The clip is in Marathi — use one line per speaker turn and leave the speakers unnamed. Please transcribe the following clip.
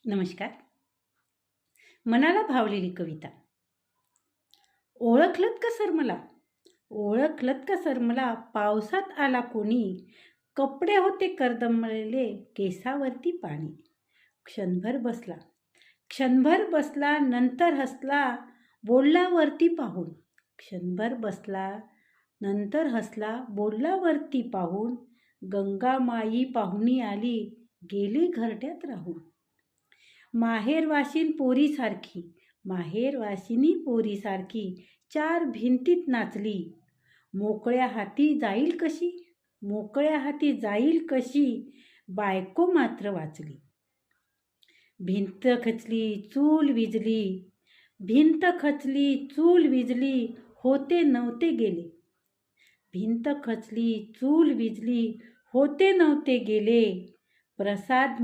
नमस्कार. मनाला भावलेली कविता. ओळखलत का सर मला? ओळखलत का सर मला? पावसात आला कोणी? कपडे होते करदमलेले, केसावरती पाणी. क्षणभर बसला, क्षणभर बसला, नंतर हसला, बोलला वरती पाहून. क्षणभर बसला, नंतर हसला, बोलला वरती पाहून. गंगामाई पाहुणी आली, गेली घरट्यात राहून. माहेरवाशीन पोरीसारखी, माहेरवाशिनी पोरीसारखी, चार भिंतीत नाचली. मोकळ्या हाती जाईल कशी, मोकळ्या हाती जाईल कशी, बायको मात्र वाचली. भिंत खचली, चूल विजली, भिंत खचली, चूल विजली, होते नव्हते गेले. भिंत खचली, चूल विजली, होते नव्हते गेले. प्रसाद